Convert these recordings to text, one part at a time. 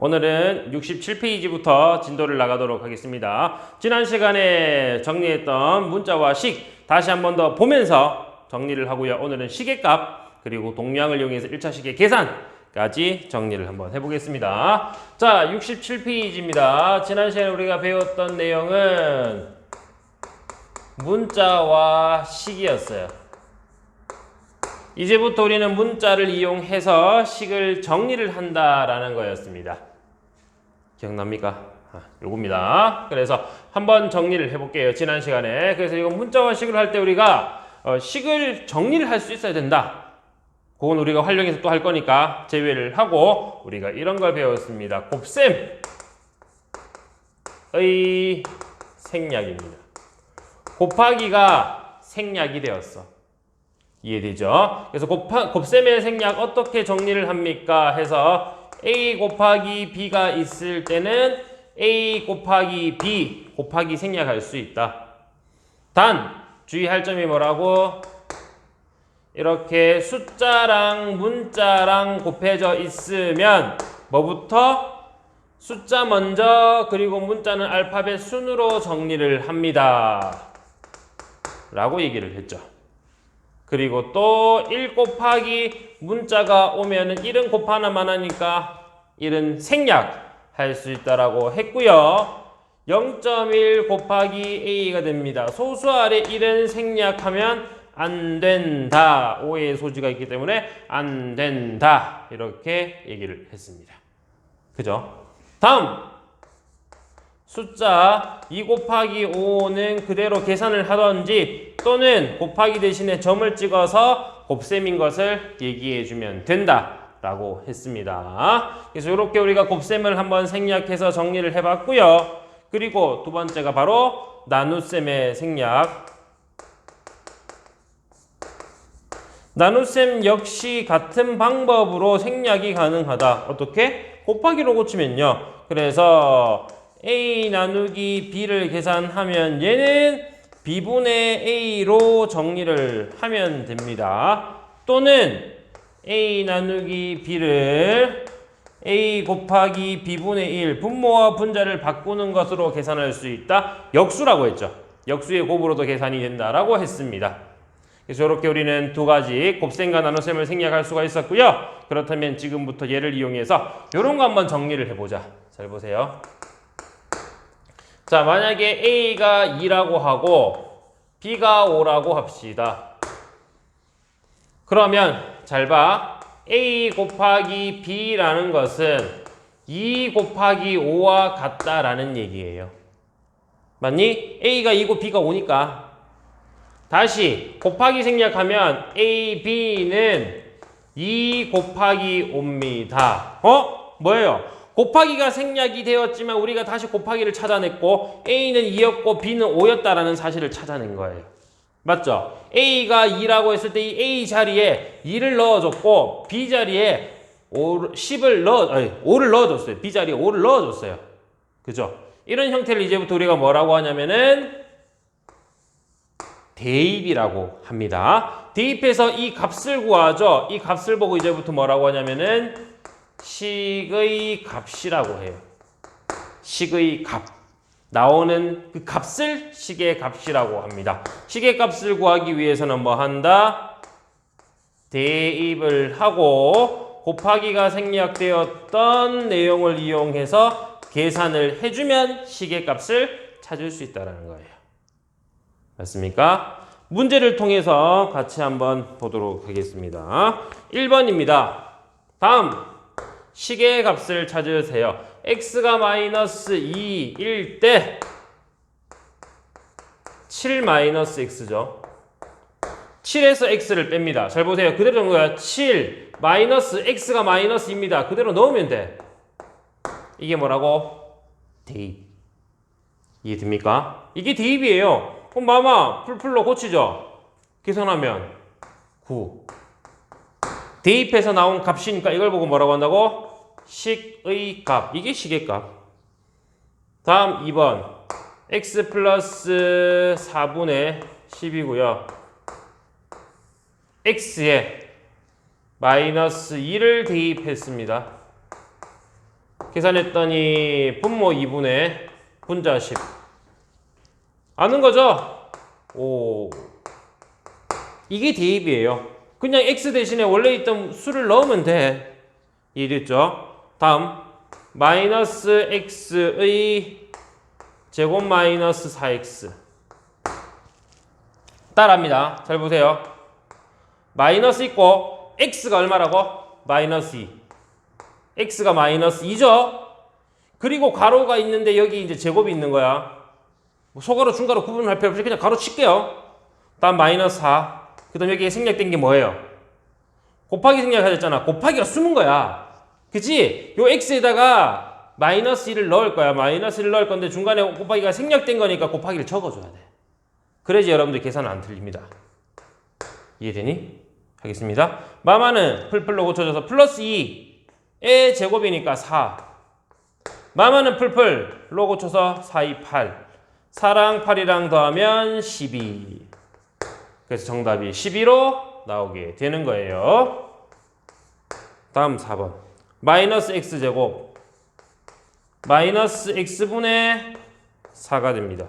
오늘은 67페이지부터 진도를 나가도록 하겠습니다. 지난 시간에 정리했던 문자와 식 다시 한 번 더 보면서 정리를 하고요. 오늘은 시계값 그리고 동량을 이용해서 1차 시계 계산까지 정리를 한번 해보겠습니다. 자, 67페이지입니다. 지난 시간에 우리가 배웠던 내용은 문자와 식이었어요. 이제부터 우리는 문자를 이용해서 식을 정리를 한다라는 거였습니다. 기억납니까? 요겁니다. 그래서 한번 정리를 해볼게요. 지난 시간에. 그래서 이거 문자와 식을 할 때 우리가 식을 정리를 할 수 있어야 된다. 그건 우리가 활용해서 또 할 거니까 제외를 하고 우리가 이런 걸 배웠습니다. 곱셈의 생략입니다. 곱하기가 생략이 되었어. 이해되죠? 그래서 곱셈의 생략 어떻게 정리를 합니까? 해서 A 곱하기 B가 있을 때는 A 곱하기 B 곱하기 생략할 수 있다. 단 주의할 점이 뭐라고? 이렇게 숫자랑 문자랑 곱해져 있으면 뭐부터? 숫자 먼저 그리고 문자는 알파벳 순으로 정리를 합니다. 라고 얘기를 했죠. 그리고 또 1 곱하기 문자가 오면은 1은 곱하나만 하니까 1은 생략할 수 있다라고 했고요. 0.1 곱하기 A가 됩니다. 소수 아래 1은 생략하면 안 된다. 오해의 소지가 있기 때문에 안 된다. 이렇게 얘기를 했습니다. 그죠? 다음 숫자 2 곱하기 5는 그대로 계산을 하던지 또는 곱하기 대신에 점을 찍어서 곱셈인 것을 얘기해 주면 된다 라고 했습니다. 그래서 이렇게 우리가 곱셈을 한번 생략해서 정리를 해봤고요. 그리고 두 번째가 바로 나눗셈의 생략. 나눗셈 역시 같은 방법으로 생략이 가능하다. 어떻게? 곱하기로 고치면요. 그래서 A 나누기 B를 계산하면 얘는 B분의 A로 정리를 하면 됩니다. 또는 A 나누기 B를 A 곱하기 B분의 1 분모와 분자를 바꾸는 것으로 계산할 수 있다. 역수라고 했죠. 역수의 곱으로도 계산이 된다라고 했습니다. 그래서 이렇게 우리는 두 가지 곱셈과 나눗셈을 생략할 수가 있었고요. 그렇다면 지금부터 얘를 이용해서 이런 거 한번 정리를 해보자. 잘 보세요. 자, 만약에 A가 2라고 하고 B가 5라고 합시다. 그러면 잘 봐. A 곱하기 B라는 것은 2 곱하기 5와 같다라는 얘기예요. 맞니? A가 2고 B가 5니까. 다시 곱하기 생략하면 A, B는 2 곱하기 5입니다. 뭐예요? 곱하기가 생략이 되었지만 우리가 다시 곱하기를 찾아냈고 A는 2였고 B는 5였다라는 사실을 찾아낸 거예요. 맞죠? A가 2라고 했을 때 이 A 자리에 2를 넣어줬고 B 자리에 5를 넣어줬어요. B 자리에 5를 넣어줬어요. 그죠? 이런 형태를 이제부터 우리가 뭐라고 하냐면은 대입이라고 합니다. 대입해서 이 값을 구하죠. 이 값을 보고 이제부터 뭐라고 하냐면은 식의 값이라고 해요. 식의 값. 나오는 그 값을 식의 값이라고 합니다. 식의 값을 구하기 위해서는 뭐 한다? 대입을 하고 곱하기가 생략되었던 내용을 이용해서 계산을 해주면 식의 값을 찾을 수 있다는 거예요. 맞습니까? 문제를 통해서 같이 한번 보도록 하겠습니다. 1번입니다. 다음 식의 값을 찾으세요. x가 마이너스 2일 때 7 마이너스 x죠. 7에서 x를 뺍니다. 잘 보세요. 그대로 넣은 거야. 7 마이너스 x가 마이너스입니다. 그대로 넣으면 돼. 이게 뭐라고? 대입. 이해됩니까? 이게 대입이에요. 그럼 마마 풀풀로 고치죠. 계산하면 9. 대입해서 나온 값이니까 이걸 보고 뭐라고 한다고? 식의 값. 이게 식의 값. 다음 2번. x 플러스 4분의 10이고요. x에 마이너스 2를 대입했습니다. 계산했더니 분모 2분의 분자 10. 아는 거죠? 오. 이게 대입이에요. 그냥 x 대신에 원래 있던 수를 넣으면 돼. 이해됐죠? 다음 마이너스 x의 제곱 마이너스 4x. 따라합니다. 잘 보세요. 마이너스 있고 x가 얼마라고? 마이너스 2. x가 마이너스 2죠? 그리고 가로가 있는데 여기 이제 제곱이 있는 거야. 소가로 중가로 구분할 필요 없이 그냥 가로 칠게요. 다음 마이너스 4. 그 다음 여기에 생략된 게 뭐예요? 곱하기 생략하셨잖아. 곱하기가 숨은 거야. 그치? 요 x에다가 마이너스 1을 넣을 거야. 마이너스 1을 넣을 건데 중간에 곱하기가 생략된 거니까 곱하기를 적어줘야 돼. 그래야지 여러분들 계산은 안 틀립니다. 이해되니? 하겠습니다. 마마는 풀풀로 고쳐져서 플러스 2의 제곱이니까 4. 마마는 풀풀로 고쳐서 4, 2, 8. 4랑 8이랑 더하면 12. 그래서 정답이 12로 나오게 되는 거예요. 다음 4번. 마이너스 x제곱 마이너스 x분의 4가 됩니다.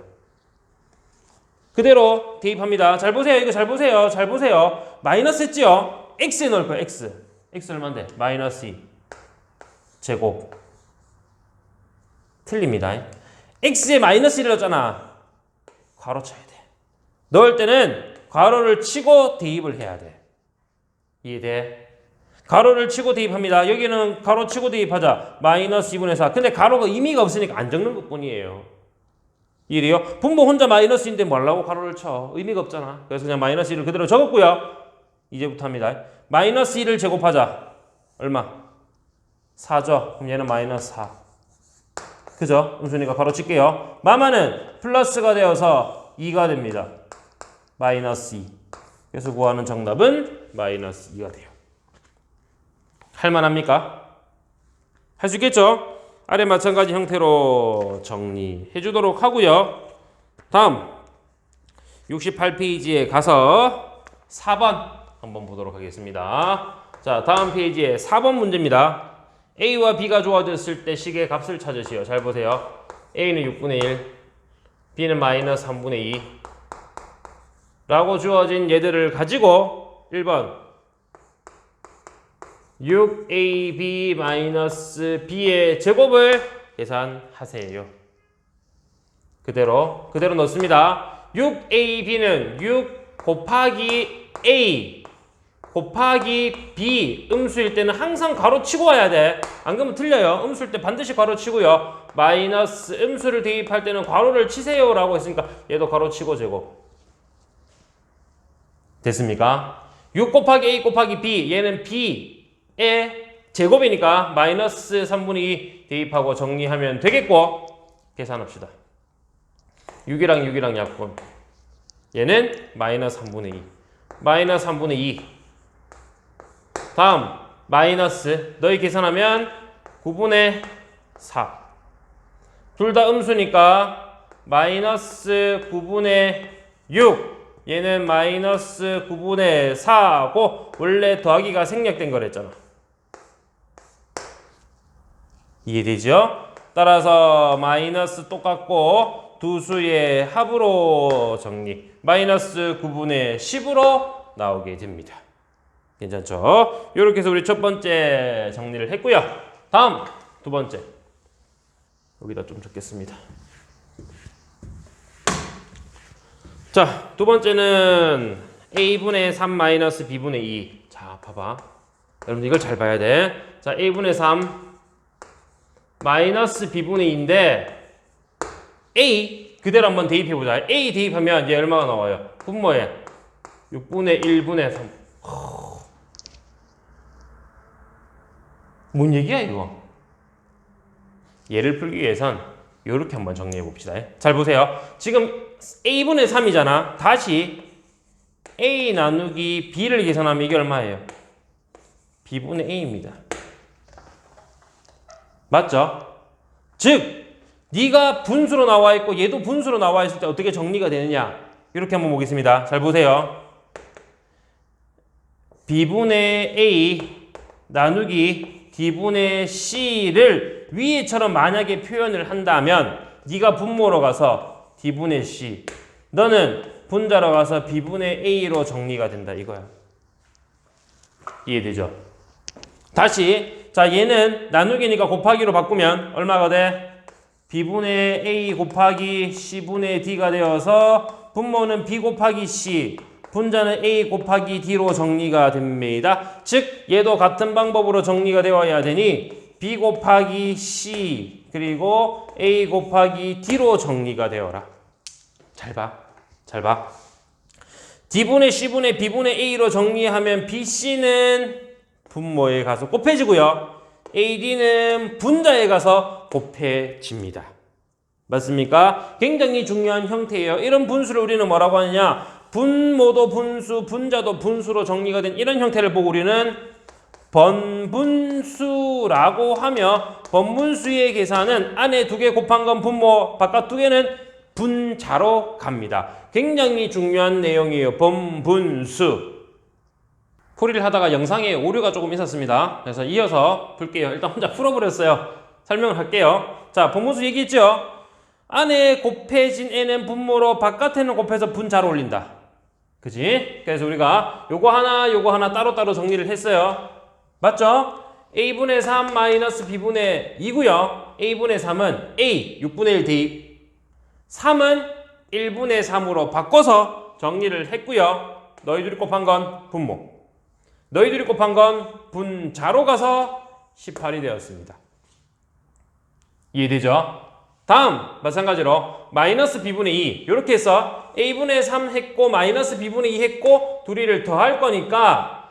그대로 대입합니다. 잘 보세요. 이거 잘 보세요. 잘 보세요. 마이너스 했지요? x에 넣을 거예요. x. x 얼마인데? 마이너스 2 제곱. 틀립니다. x에 마이너스 1을 넣었잖아. 괄호 쳐야 돼. 넣을 때는 괄호를 치고 대입을 해야 돼. 이해돼? 가로를 치고 대입합니다. 여기는 가로 치고 대입하자. 마이너스 2분의 4. 근데 가로가 의미가 없으니까 안 적는 것 뿐이에요. 이해돼요? 분모 혼자 마이너스인데 뭐라고 가로를 쳐? 의미가 없잖아. 그래서 그냥 마이너스 1을 그대로 적었고요. 이제부터 합니다. 마이너스 1을 제곱하자. 얼마? 4죠. 그럼 얘는 마이너스 4. 그죠? 음순이가 바로 칠게요. 마마는 플러스가 되어서 2가 됩니다. 마이너스 2. 그래서 구하는 정답은 마이너스 2가 돼요. 할만합니까? 할 수 있겠죠? 아래 마찬가지 형태로 정리해 주도록 하고요. 다음 68페이지에 가서 4번 한번 보도록 하겠습니다. 자, 다음 페이지에 4번 문제입니다. A와 B가 주어졌을 때 식의 값을 찾으시오. 잘 보세요. A는 6분의 1, B는 마이너스 3분의 2 라고 주어진 얘들을 가지고 1번 6ab-b의 제곱을 계산하세요. 그대로 넣습니다. 6ab는 6 곱하기 a 곱하기 b. 음수일 때는 항상 가로치고 와야 돼. 안 그러면 틀려요. 음수일 때 반드시 가로치고요. 마이너스 음수를 대입할 때는 괄호를 치세요 라고 했으니까 얘도 가로치고 제곱. 됐습니까? 6 곱하기 a 곱하기 b. 얘는 b의 제곱이니까 마이너스 3분의 2 대입하고 정리하면 되겠고, 계산합시다. 6이랑 약분. 얘는 마이너스 3분의 2. 마이너스 3분의 2. 다음 마이너스 너희 계산하면 9분의 4. 둘 다 음수니까 마이너스 9분의 6. 얘는 마이너스 9분의 4고 원래 더하기가 생략된 거랬잖아. 이해되죠? 따라서 마이너스 똑같고 두 수의 합으로 정리. 마이너스 9분의 10으로 나오게 됩니다. 괜찮죠? 이렇게 해서 우리 첫 번째 정리를 했고요. 다음 두 번째. 여기다 좀 적겠습니다. 자, 두 번째는 a분의 3 마이너스 b분의 2. 자, 봐봐. 여러분 이걸 잘 봐야 돼. 자, a분의 3 마이너스 b분의 2인데 a 그대로 한번 대입해보자. a 대입하면 얘 얼마가 나와요? 분모에 6분의 1분의 3. 뭔 얘기야 이거? 얘를 풀기 위해선 이렇게 한번 정리해 봅시다. 잘 보세요. 지금 a분의 3이잖아. 다시 a 나누기 b를 계산하면 이게 얼마예요? b분의 a입니다. 맞죠? 즉 네가 분수로 나와 있고 얘도 분수로 나와 있을 때 어떻게 정리가 되느냐? 이렇게 한번 보겠습니다. 잘 보세요. b분의 a 나누기 d분의 c를 위에처럼 만약에 표현을 한다면 네가 분모로 가서 D분의 C, 너는 분자로 가서 B분의 A로 정리가 된다 이거야. 이해되죠? 다시 자 얘는 나누기니까 곱하기로 바꾸면 얼마가 돼? B분의 A 곱하기 C분의 D가 되어서 분모는 B 곱하기 C, 분자는 A 곱하기 D로 정리가 됩니다. 즉 얘도 같은 방법으로 정리가 되어야 되니 B 곱하기 C 그리고 A 곱하기 D로 정리가 되어라. 잘 봐. 잘 봐. D분의 C분의 B분의 A로 정리하면 BC는 분모에 가서 곱해지고요. AD는 분자에 가서 곱해집니다. 맞습니까? 굉장히 중요한 형태예요. 이런 분수를 우리는 뭐라고 하느냐? 분모도 분수, 분자도 분수로 정리가 된 이런 형태를 보고 우리는 번분수라고 하며 번분수의 계산은 안에 두 개 곱한 건 분모, 바깥 두 개는 분자로 갑니다. 굉장히 중요한 내용이에요. 번분수. 풀이를 하다가 영상에 오류가 조금 있었습니다. 그래서 이어서 풀게요. 일단 혼자 풀어버렸어요. 설명을 할게요. 자, 번분수 얘기했죠? 안에 곱해진 애는 분모로 바깥에는 곱해서 분자로 올린다. 그지? 그래서 우리가 요거 하나 따로따로 정리를 했어요. 맞죠? A분의 3 마이너스 B분의 2고요. A분의 3은 A 6분의 1 대입, 3은 1분의 3으로 바꿔서 정리를 했고요. 너희들이 곱한 건 분모, 너희들이 곱한 건 분자로 가서 18이 되었습니다. 이해되죠? 다음 마찬가지로 마이너스 B분의 2 이렇게 해서 A분의 3 했고 마이너스 B분의 2 했고 둘이를 더할 거니까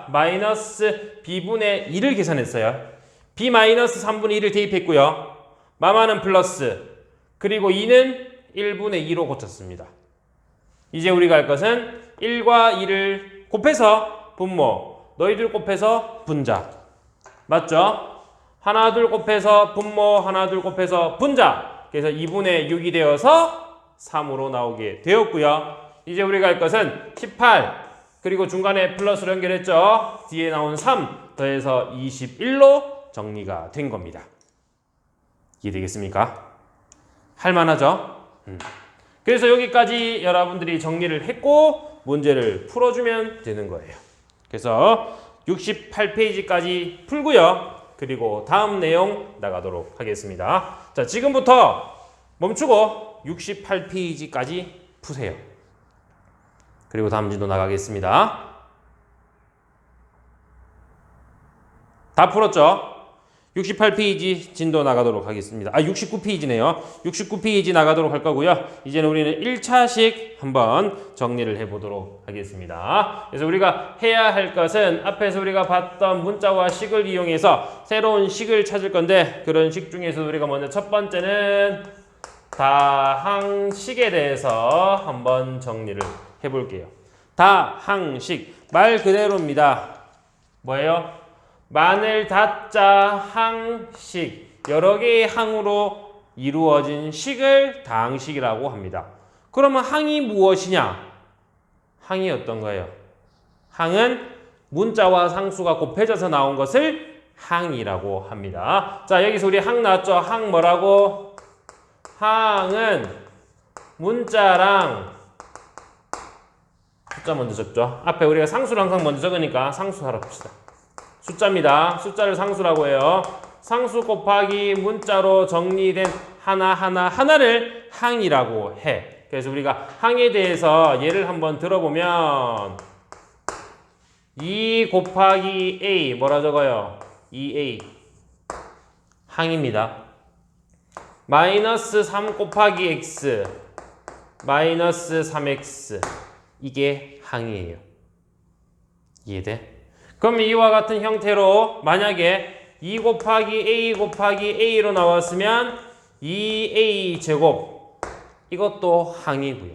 마이너스 B분의 2를 계산했어요. B 마이너스 3분의 2를 대입했고요. 마마는 플러스 그리고 2는 1분의 2로 고쳤습니다. 이제 우리가 할 것은 1과 2를 곱해서 분모, 너희들 곱해서 분자. 맞죠? 하나 둘 곱해서 분모, 하나 둘 곱해서 분자. 그래서 2분의 6이 되어서 3으로 나오게 되었고요. 이제 우리가 할 것은 18 그리고 중간에 플러스로 연결했죠. 뒤에 나온 3 더해서 21로 정리가 된 겁니다. 이해되겠습니까? 할만하죠? 그래서 여기까지 여러분들이 정리를 했고 문제를 풀어주면 되는 거예요. 그래서 68페이지까지 풀고요. 그리고 다음 내용 나가도록 하겠습니다. 자, 지금부터 멈추고 68페이지까지 푸세요. 그리고 다음 진도 나가겠습니다. 다 풀었죠? 68페이지 진도 나가도록 하겠습니다. 69페이지네요. 69페이지 나가도록 할 거고요. 이제는 우리는 1차식 한번 정리를 해보도록 하겠습니다. 그래서 우리가 해야 할 것은 앞에서 우리가 봤던 문자와 식을 이용해서 새로운 식을 찾을 건데 그런 식 중에서 우리가 먼저 첫 번째는 다항식에 대해서 한번 정리를 해볼게요. 다항식 말 그대로입니다. 뭐예요? 마늘 다자 항식 여러 개의 항으로 이루어진 식을 다항식이라고 합니다. 그러면 항이 무엇이냐? 항이 어떤 거예요? 항은 문자와 상수가 곱해져서 나온 것을 항이라고 합니다. 자, 여기서 우리 항 나왔죠? 항 뭐라고? 항은 문자랑 숫자 먼저 적죠. 앞에 우리가 상수를 항상 먼저 적으니까 상수하라 봅시다. 숫자입니다. 숫자를 상수라고 해요. 상수 곱하기 문자로 정리된 하나를 항이라고 해. 그래서 우리가 항에 대해서 예를 한번 들어보면 2 곱하기 A 뭐라 적어요? 2A 항입니다. 마이너스 3 곱하기 X 마이너스 3X 이게 항이에요. 이해돼? 그럼 이와 같은 형태로 만약에 2 곱하기 A 곱하기 A로 나왔으면 2A 제곱 이것도 항이고요.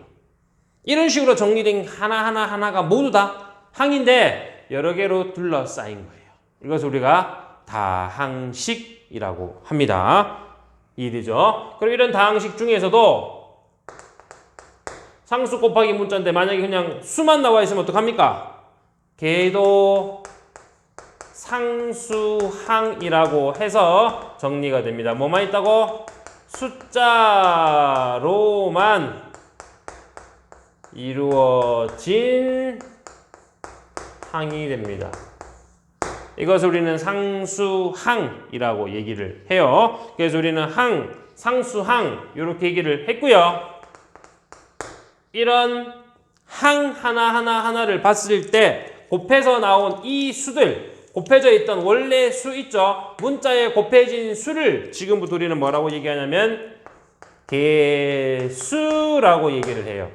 이런 식으로 정리된 하나가 모두 다 항인데 여러 개로 둘러싸인 거예요. 이것을 우리가 다항식이라고 합니다. 이해되죠? 그리고 이런 다항식 중에서도 상수 곱하기 문자인데 만약에 그냥 수만 나와 있으면 어떡합니까? 걔도 상수항이라고 해서 정리가 됩니다. 뭐만 있다고? 숫자로만 이루어진 항이 됩니다. 이것을 우리는 상수항이라고 얘기를 해요. 그래서 우리는 항, 상수항 이렇게 얘기를 했고요. 이런 항 하나를 봤을 때 곱해서 나온 이 수들, 곱해져 있던 원래 수 있죠? 문자에 곱해진 수를 지금부터 우리는 뭐라고 얘기하냐면 개수라고 얘기를 해요.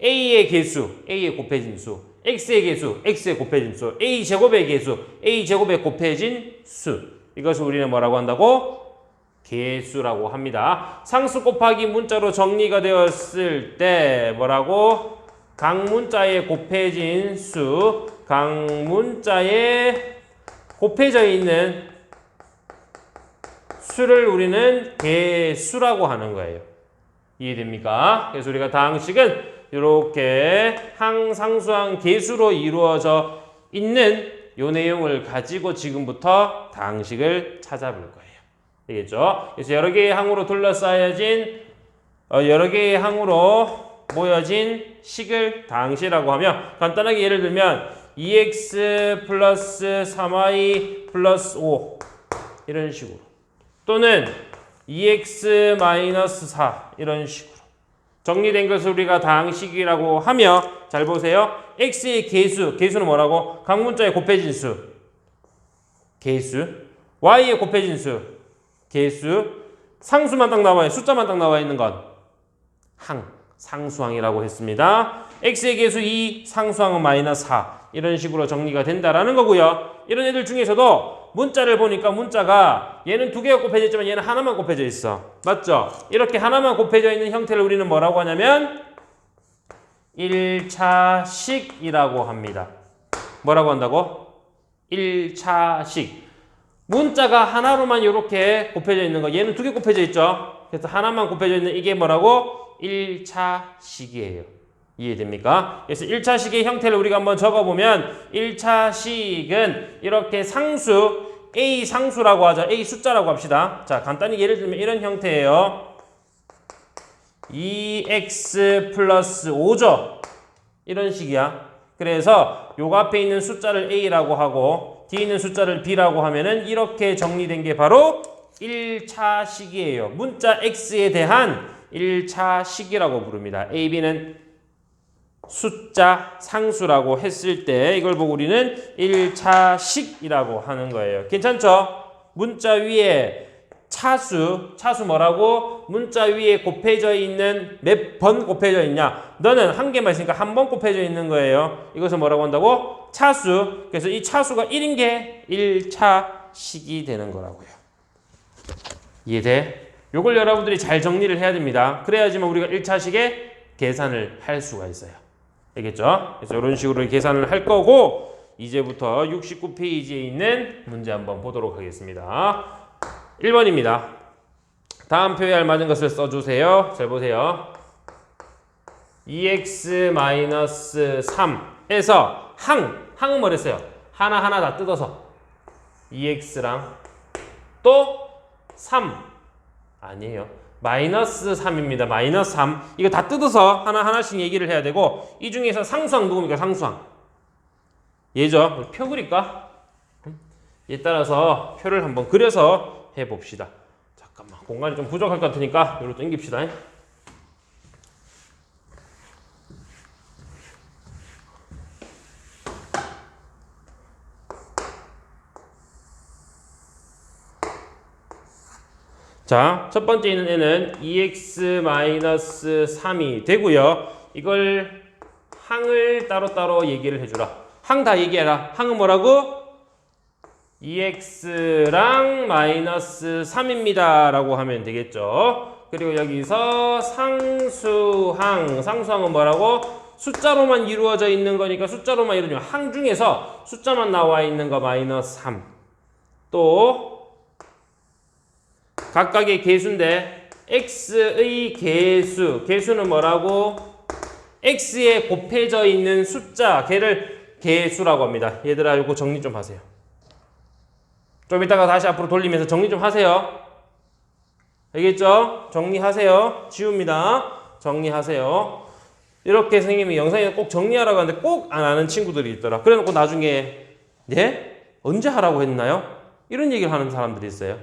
A의 개수, A의 곱해진 수, X의 개수, X의 곱해진 수, A제곱의 개수, A제곱의 곱해진 수. 이것을 우리는 뭐라고 한다고? 개수라고 합니다. 상수 곱하기 문자로 정리가 되었을 때 뭐라고? 각 문자에 곱해진 수, 각 문자에 곱해져 있는 수를 우리는 개수라고 하는 거예요. 이해됩니까? 그래서 우리가 다항식은 이렇게 항상수항 개수로 이루어져 있는 이 내용을 가지고 지금부터 다항식을 찾아볼 거예요. 되겠죠? 그래서 여러 개의 항으로 둘러싸여진 여러 개의 항으로 모여진 식을 다항식이라고 하며 간단하게 예를 들면 2x 플러스 3y 플러스 5 이런 식으로 또는 2x 마이너스 4 이런 식으로 정리된 것을 우리가 다항식이라고 하며 잘 보세요. x의 개수는 뭐라고? 각 문자의 곱해진 수 개수 y의 곱해진 수 개수 상수만 딱 나와 있는 숫자만 딱 나와 있는 건 상수항이라고 했습니다. x의 개수 2, 상수항은 마이너스 4 이런 식으로 정리가 된다라는 거고요. 이런 애들 중에서도 문자를 보니까 문자가 얘는 두 개가 곱해져 있지만 얘는 하나만 곱해져 있어. 맞죠? 이렇게 하나만 곱해져 있는 형태를 우리는 뭐라고 하냐면 1차식이라고 합니다. 뭐라고 한다고? 1차식. 문자가 하나로만 이렇게 곱해져 있는 거 얘는 두 개 곱해져 있죠? 그래서 하나만 곱해져 있는 이게 뭐라고? 1차식이에요. 이해됩니까? 그래서 1차식의 형태를 우리가 한번 적어보면 1차식은 이렇게 상수 A 상수라고 하죠. A 숫자라고 합시다. 자, 간단히 예를 들면 이런 형태예요. 2x 플러스 5죠. 이런 식이야. 그래서 요 앞에 있는 숫자를 A라고 하고 뒤에 있는 숫자를 B라고 하면은 이렇게 정리된 게 바로 1차식이에요. 문자 X에 대한 1차식이라고 부릅니다. A, B는 숫자 상수라고 했을 때 이걸 보고 우리는 1차식이라고 하는 거예요. 괜찮죠? 문자 위에 차수 뭐라고? 문자 위에 곱해져 있는 몇 번 곱해져 있냐? 너는 한 개만 있으니까 한 번 곱해져 있는 거예요. 이것을 뭐라고 한다고? 차수. 그래서 이 차수가 1인 게 1차식이 되는 거라고요. 이해돼? 요걸 여러분들이 잘 정리를 해야 됩니다. 그래야지만 우리가 1차식의 계산을 할 수가 있어요. 알겠죠? 그래서 이런 식으로 계산을 할 거고 이제부터 69페이지에 있는 문제 한번 보도록 하겠습니다. 1번입니다. 다음 표에 알맞은 것을 써주세요. 잘 보세요. 2x-3에서 항은 뭐랬어요? 하나하나 다 뜯어서 2x랑 또 3 아니에요. 마이너스 3입니다. 마이너스 3. 이거 다 뜯어서 하나하나씩 얘기를 해야 되고 이 중에서 상수항 누굽니까? 상수항. 얘죠. 표 그릴까? 얘 따라서 표를 한번 그려서 해봅시다. 잠깐만. 공간이 좀 부족할 것 같으니까 이리로 당깁시다. 자, 첫 번째 있는 애는 2x-3이 되고요. 이걸 항을 따로따로 얘기를 해주라. 항 다 얘기해라. 항은 뭐라고? 2x랑 마이너스 3입니다. 라고 하면 되겠죠. 그리고 여기서 상수항은 뭐라고? 숫자로만 이루어져 있는 거니까 숫자로만 이루어지면 항 중에서 숫자만 나와 있는 거 마이너스 3. 또 각각의 개수인데 x의 개수는 뭐라고? x에 곱해져 있는 숫자 걔를 개수라고 합니다. 얘들아 이거 정리 좀 하세요. 좀 이따가 다시 앞으로 돌리면서 정리 좀 하세요. 알겠죠? 정리하세요. 지웁니다. 정리하세요. 이렇게 선생님이 영상에 꼭 정리하라고 하는데 꼭 안 하는 친구들이 있더라. 그래 놓고 나중에 네? 언제 하라고 했나요? 이런 얘기를 하는 사람들이 있어요.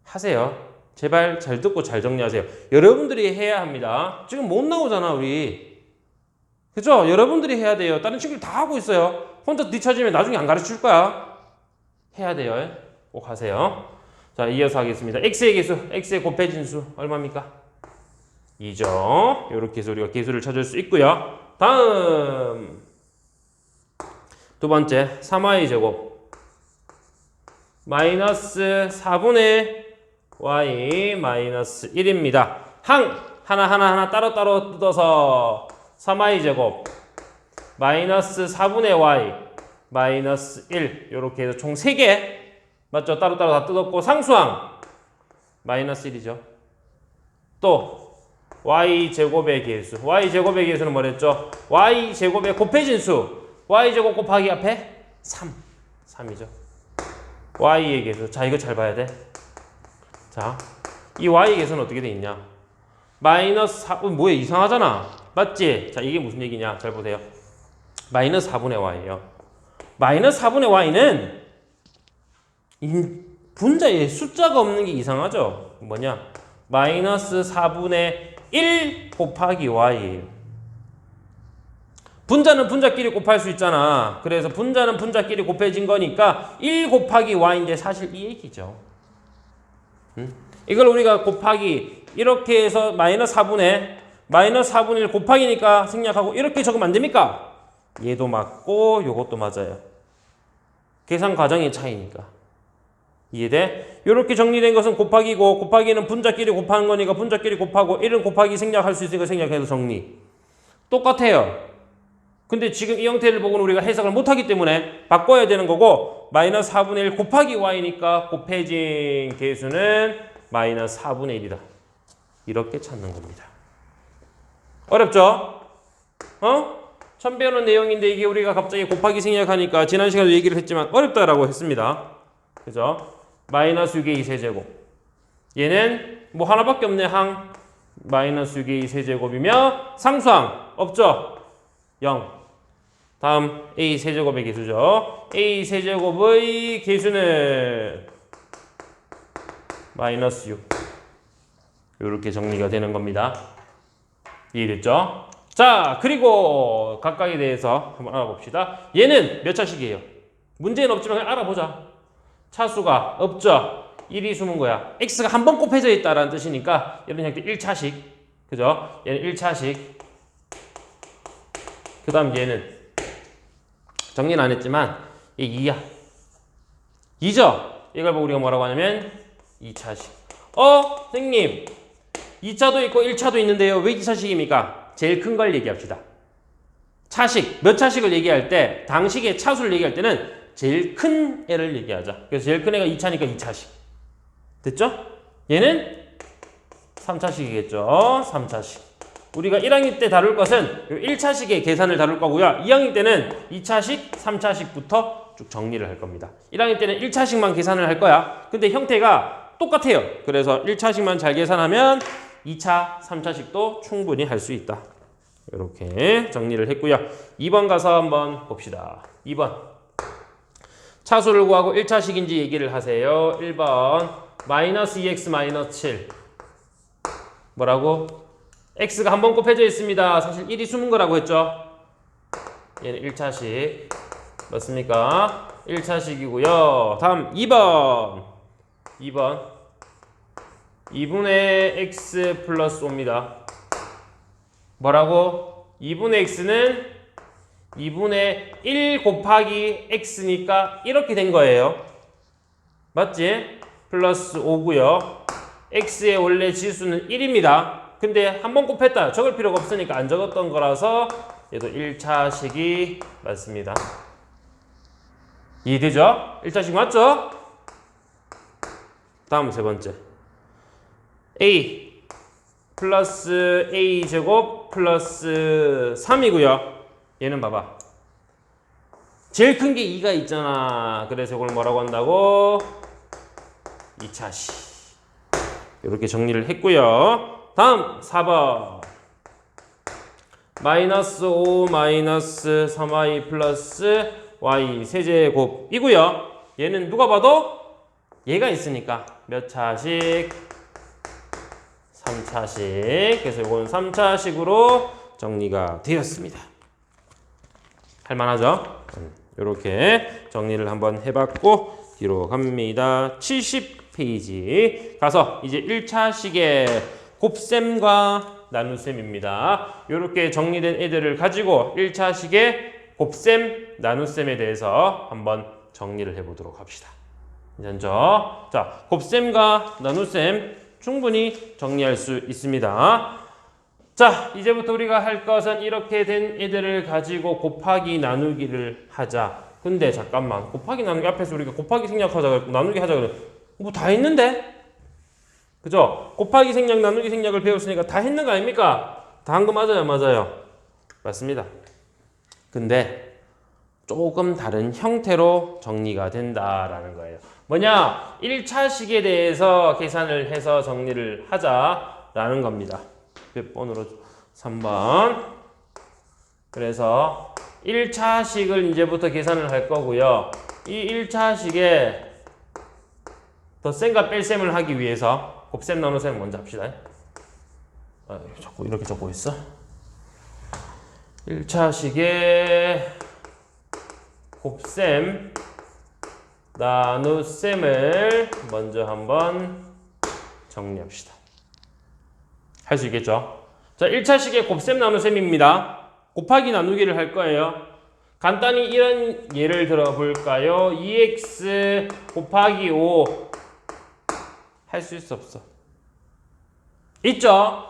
하세요. 제발 잘 듣고 잘 정리하세요. 여러분들이 해야 합니다. 지금 못 나오잖아 우리. 그죠? 여러분들이 해야 돼요. 다른 친구들 다 하고 있어요. 혼자 뒤처지면 나중에 안 가르쳐줄 거야. 해야 돼요. 꼭 하세요. 자, 이어서 하겠습니다. x의 개수, x의 곱해진 수 얼마입니까? 2죠. 이렇게 해서 우리가 개수를 찾을 수 있고요. 다음 두 번째 3y 제곱 마이너스 4분의 y 마이너스 1입니다. 항 하나 따로따로 뜯어서 3y 제곱 마이너스 4분의 y 마이너스 1 이렇게 해서 총 3개 맞죠? 따로따로 다 뜯었고 상수항 마이너스 1이죠. 또 y제곱의 개수 y제곱의 개수는 뭐랬죠? y제곱의 곱해진 수 y제곱 곱하기 앞에 3이죠. y의 개수 자 이거 잘 봐야 돼. 자, 이 y의 개수는 어떻게 돼 있냐? 마이너스 4, 뭐야 이상하잖아. 맞지? 자 이게 무슨 얘기냐? 잘 보세요. 마이너스 4분의 y예요. 마이너스 4분의 y는 분자에 숫자가 없는 게 이상하죠? 뭐냐? 마이너스 4분의 1 곱하기 y예요. 분자는 분자끼리 곱할 수 있잖아. 그래서 분자는 분자끼리 곱해진 거니까 1 곱하기 y인데 사실 이 얘기죠. 이걸 우리가 곱하기 이렇게 해서 마이너스 4분의 1 곱하기니까 생략하고 이렇게 적으면 안 됩니까? 얘도 맞고 요것도 맞아요. 계산 과정의 차이니까. 이해돼? 이렇게 정리된 것은 곱하기고 곱하기는 분자끼리 곱하는 거니까 분자끼리 곱하고 1은 곱하기 생략할 수 있으니까 생략해서 정리. 똑같아요. 근데 지금 이 형태를 보고는 우리가 해석을 못하기 때문에 바꿔야 되는 거고 마이너스 4분의 1 곱하기 y니까 곱해진 개수는 마이너스 4분의 1이다. 이렇게 찾는 겁니다. 어렵죠? 처음 배우는 내용인데 이게 우리가 갑자기 곱하기 생략하니까 지난 시간에도 얘기를 했지만 어렵다라고 했습니다. 그죠? 마이너스 6의 2세제곱 얘는 뭐 하나밖에 없네. 항 마이너스 6의 2세제곱이며 상수항 없죠? 0. 다음 a 세제곱의 개수죠. a 세제곱의 개수는 마이너스 6 이렇게 정리가 되는 겁니다. 이해됐죠? 자, 그리고 각각에 대해서 한번 알아봅시다. 얘는 몇 차식이에요? 문제는 없지만 그냥 알아보자. 차수가 없죠? 1이 숨은 거야. x가 한 번 곱해져 있다라는 뜻이니까 이런 형태 1차식. 그죠? 얘는 1차식. 그 다음 얘는 정리는 안 했지만 얘 2야. 2죠? 이걸 보고 우리가 뭐라고 하냐면 2차식. 선생님 2차도 있고 1차도 있는데요. 왜 2차식입니까? 제일 큰 걸 얘기합시다. 차식, 몇 차식을 얘기할 때 당식의 차수를 얘기할 때는 제일 큰 애를 얘기하자. 그래서 제일 큰 애가 2차니까 2차식. 됐죠? 얘는 3차식이겠죠? 3차식. 우리가 1학년 때 다룰 것은 1차식의 계산을 다룰 거고요. 2학년 때는 2차식, 3차식부터 쭉 정리를 할 겁니다. 1학년 때는 1차식만 계산을 할 거야. 근데 형태가 똑같아요. 그래서 1차식만 잘 계산하면 2차, 3차식도 충분히 할 수 있다. 이렇게 정리를 했고요. 2번 가서 한번 봅시다. 2번. 차수를 구하고 1차식인지 얘기를 하세요. 1번. 마이너스 2x 마이너스 7. 뭐라고? x가 한 번 곱해져 있습니다. 사실 1이 숨은 거라고 했죠. 얘는 1차식. 맞습니까? 1차식이고요. 다음 2번. 2분의 x 플러스 5입니다. 뭐라고? 2분의 x는 2분의 1 곱하기 x니까 이렇게 된 거예요. 맞지? 플러스 5고요. x의 원래 지수는 1입니다. 근데 한 번 곱했다. 적을 필요가 없으니까 안 적었던 거라서 얘도 1차식이 맞습니다. 이해되죠? 1차식 맞죠? 다음 세 번째. a 플러스 a 제곱 플러스 3이고요. 얘는 봐봐. 제일 큰 게 2가 있잖아. 그래서 이걸 뭐라고 한다고? 2차식. 이렇게 정리를 했고요. 다음 4번. 마이너스 5 마이너스 3y 플러스 y 세제곱이고요. 얘는 누가 봐도 얘가 있으니까 몇 차식? 3차식. 그래서 이건 3차식으로 정리가 되었습니다. 할만하죠? 이렇게 정리를 한번 해봤고 뒤로 갑니다. 70페이지 가서 이제 1차식의 곱셈과 나눗셈입니다. 이렇게 정리된 애들을 가지고 1차식의 곱셈, 나눗셈에 대해서 한번 정리를 해보도록 합시다. 괜찮죠? 자, 곱셈과 나눗셈 충분히 정리할 수 있습니다. 자, 이제부터 우리가 할 것은 이렇게 된 애들을 가지고 곱하기 나누기를 하자. 근데 잠깐만, 곱하기 나누기 앞에서 우리가 곱하기 생략하자 그랬고 나누기 하자 그랬고 뭐 다 했는데? 그죠? 곱하기 생략, 나누기 생략을 배웠으니까 다 했는 거 아닙니까? 다 한 거 맞아요? 맞아요? 맞습니다. 근데 조금 다른 형태로 정리가 된다라는 거예요. 뭐냐? 1차식에 대해서 계산을 해서 정리를 하자라는 겁니다. 몇 번으로? 3번. 그래서 1차식을 이제부터 계산을 할 거고요. 이 1차식에 덧셈과 뺄셈을 하기 위해서 곱셈 나눗셈 먼저 합시다. 자꾸 이렇게 적고 있어. 1차식에 곱셈 나눗셈을 먼저 한번 정리합시다. 할 수 있겠죠? 자, 1차식의 곱셈 나눗셈입니다. 곱하기 나누기를 할 거예요. 간단히 이런 예를 들어 볼까요? 2x 곱하기 5 할 수 있어 없어? 있죠?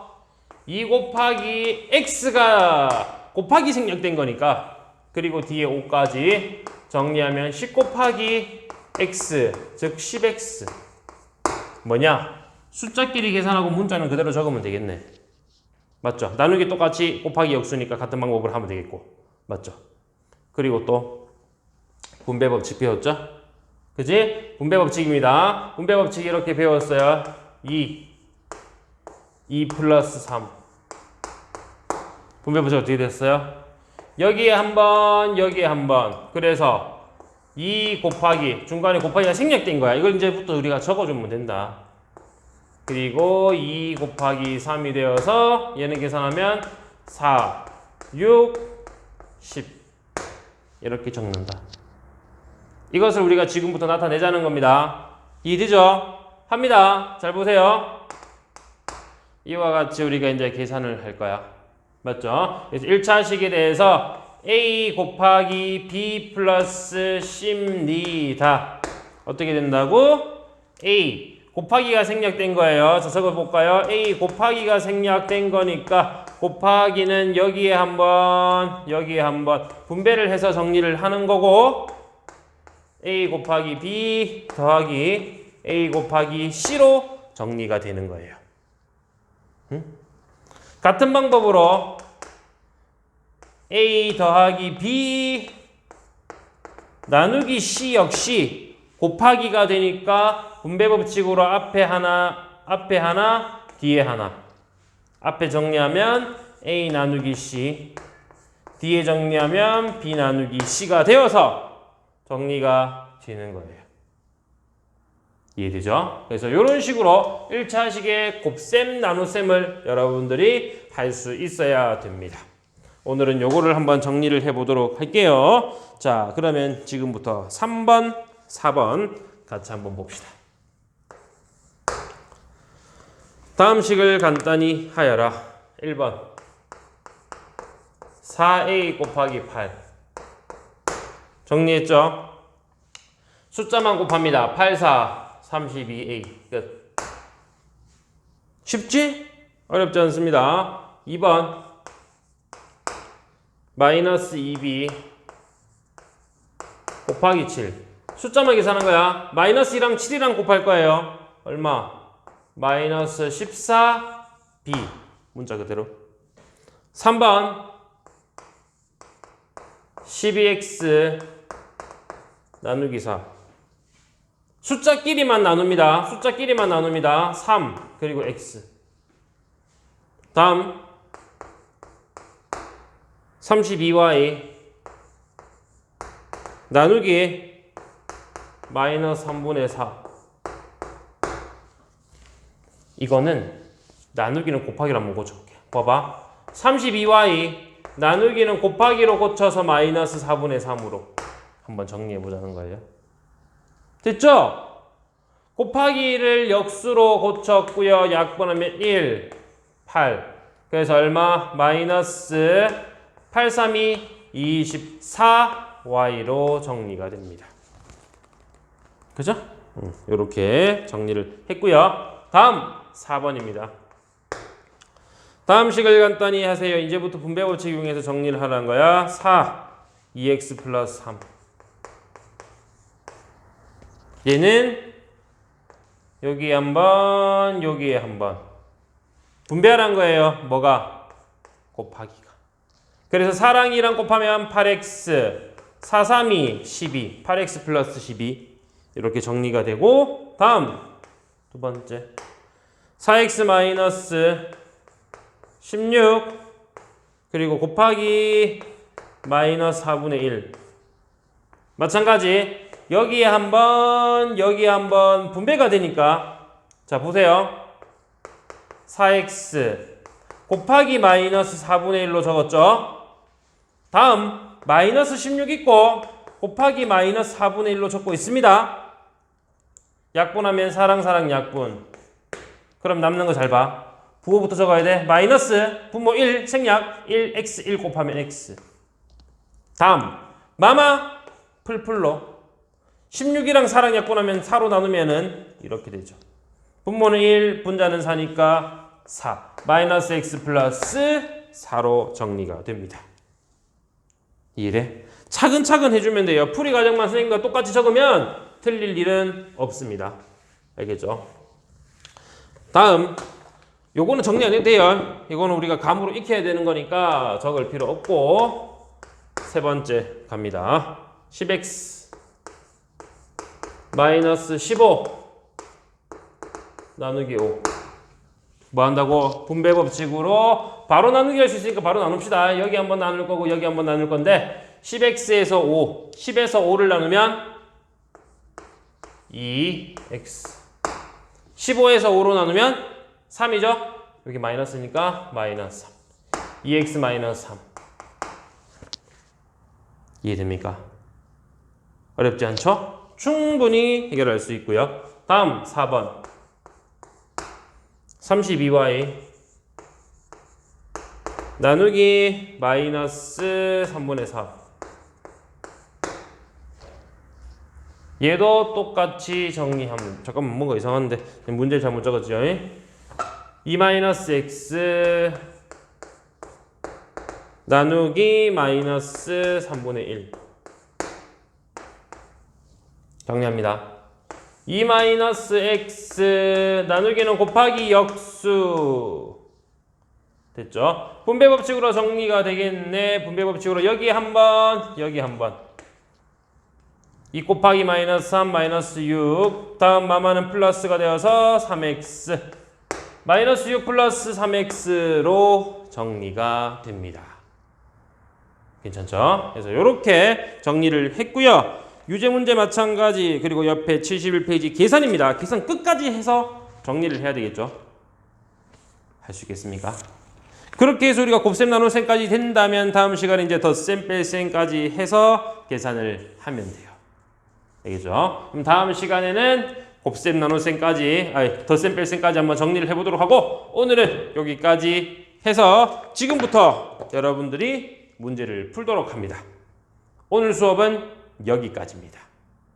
2 곱하기 x가 곱하기 생략된 거니까 그리고 뒤에 5까지 정리하면 10 곱하기 x 즉 10x 뭐냐? 숫자끼리 계산하고 문자는 그대로 적으면 되겠네. 맞죠? 나누기 똑같이 곱하기 역수니까 같은 방법으로 하면 되겠고 맞죠? 그리고 또 분배 법칙 배웠죠? 그지? 분배 법칙입니다. 분배 법칙 이렇게 배웠어요. 2 플러스 3 분배 법칙 어떻게 됐어요? 여기에 한번 여기에 한번 그래서 2 곱하기 중간에 곱하기가 생략된 거야. 이걸 이제부터 우리가 적어주면 된다. 그리고 2 곱하기 3이 되어서 얘는 계산하면 4, 6, 10 이렇게 적는다. 이것을 우리가 지금부터 나타내자는 겁니다. 이해되죠? 합니다. 잘 보세요. 이와 같이 우리가 이제 계산을 할 거야. 맞죠? 그래서 1차식에 대해서 A 곱하기 B 플러스 C입니다. 어떻게 된다고? A 곱하기가 생략된 거예요. 자, 적어볼까요? A 곱하기가 생략된 거니까 곱하기는 여기에 한번 여기에 한번 분배를 해서 정리를 하는 거고 A 곱하기 B 더하기 A 곱하기 C로 정리가 되는 거예요. 응? 같은 방법으로 A 더하기 B 나누기 C 역시 곱하기가 되니까 분배 법칙으로 앞에 하나, 뒤에 하나. 앞에 정리하면 A 나누기 C, 뒤에 정리하면 B 나누기 C가 되어서 정리가 되는 거예요. 이해되죠? 그래서 이런 식으로 1차식의 곱셈, 나눗셈을 여러분들이 할 수 있어야 됩니다. 오늘은 요거를 한번 정리를 해보도록 할게요. 자, 그러면 지금부터 3번, 4번 같이 한번 봅시다. 다음 식을 간단히 하여라. 1번 4a 곱하기 8 정리했죠? 숫자만 곱합니다. 8, 4, 32a 끝. 쉽지? 어렵지 않습니다. 2번 마이너스 2b 곱하기 7 숫자만 계산한 거야. 마이너스 2랑 7이랑 곱할 거예요. 얼마? 마이너스 14b 문자 그대로. 3번 12x 나누기 4. 숫자끼리만 나눕니다. 숫자끼리만 나눕니다. 3 그리고 x. 다음 32y 나누기 마이너스 3분의 4. 이거는 나누기는 곱하기로 한번 고쳐볼게요. 봐봐. 32y 나누기는 곱하기로 고쳐서 마이너스 4분의 3으로 한번 정리해보자는 거예요. 됐죠? 곱하기를 역수로 고쳤고요. 약분하면 1, 8. 그래서 얼마? 마이너스 8, 3, 2, 24y로 정리가 됩니다. 그죠? 이렇게 정리를 했고요. 다음 4번입니다. 다음 식을 간단히 하세요. 이제부터 분배 법칙 이용해서 정리를 하라는 거야. 4, 2x 플러스 3. 얘는 여기에 한 번, 여기에 한 번. 분배하라는 거예요. 뭐가? 곱하기가. 그래서 4랑 2랑 곱하면 8x, 4, 3, 2, 12. 8x 플러스 12. 이렇게 정리가 되고, 다음 두 번째 4x 마이너스 16 그리고 곱하기 마이너스 4분의 1. 마찬가지 여기에 한번 여기에 한번 분배가 되니까 자 보세요. 4x 곱하기 마이너스 4분의 1로 적었죠. 다음 마이너스 16 있고 곱하기 마이너스 4분의 1로 적고 있습니다. 약분하면 4랑 4랑 약분. 그럼 남는 거 잘 봐. 부호부터 적어야 돼. 마이너스 분모 1 생략 1x 1 곱하면 x. 다음 마마 풀풀로 16이랑 4랑 약분하면 4로 나누면은 이렇게 되죠. 분모는 1 분자는 4니까 4 마이너스 x 플러스 4로 정리가 됩니다. 이해돼? 차근차근 해주면 돼요. 풀이 과정만 선생님과 똑같이 적으면 틀릴 일은 없습니다. 알겠죠? 다음 요거는 정리 안 해도 돼요. 이거는 우리가 감으로 익혀야 되는 거니까 적을 필요 없고 세 번째 갑니다. 10x 마이너스 15 나누기 5. 뭐 한다고? 분배 법칙으로 바로 나누기 할 수 있으니까 바로 나눕시다. 여기 한번 나눌 거고 여기 한번 나눌 건데 10x에서 5 10에서 5를 나누면 2x 15에서 5로 나누면 3이죠? 여기 마이너스니까 마이너스 3 2x 마이너스 3. 이해됩니까? 어렵지 않죠? 충분히 해결할 수 있고요. 다음 4번 32y 나누기 마이너스 3분의 4. 얘도 똑같이 정리하면 잠깐만 뭔가 이상한데 문제를 잘못 적었죠. 2-x 나누기 마이너스 3분의 1 정리합니다. 2-x 나누기는 곱하기 역수 됐죠? 분배 법칙으로 정리가 되겠네. 분배 법칙으로 여기 한번 여기 한번 2 곱하기 마이너스 3 마이너스 6 다음 마마는 플러스가 되어서 3x 마이너스 6 플러스 3x로 정리가 됩니다. 괜찮죠? 그래서 이렇게 정리를 했고요. 유제 문제 마찬가지 그리고 옆에 71페이지 계산입니다. 계산 끝까지 해서 정리를 해야 되겠죠? 할 수 있겠습니까? 그렇게 해서 우리가 곱셈 나눗셈까지 된다면 다음 시간에 이제 덧셈 뺄셈까지 해서 계산을 하면 돼요. 알겠죠? 그럼 다음 시간에는 곱셈 나눗셈까지 덧셈 뺄셈까지 한번 정리를 해보도록 하고 오늘은 여기까지 해서 지금부터 여러분들이 문제를 풀도록 합니다. 오늘 수업은 여기까지입니다.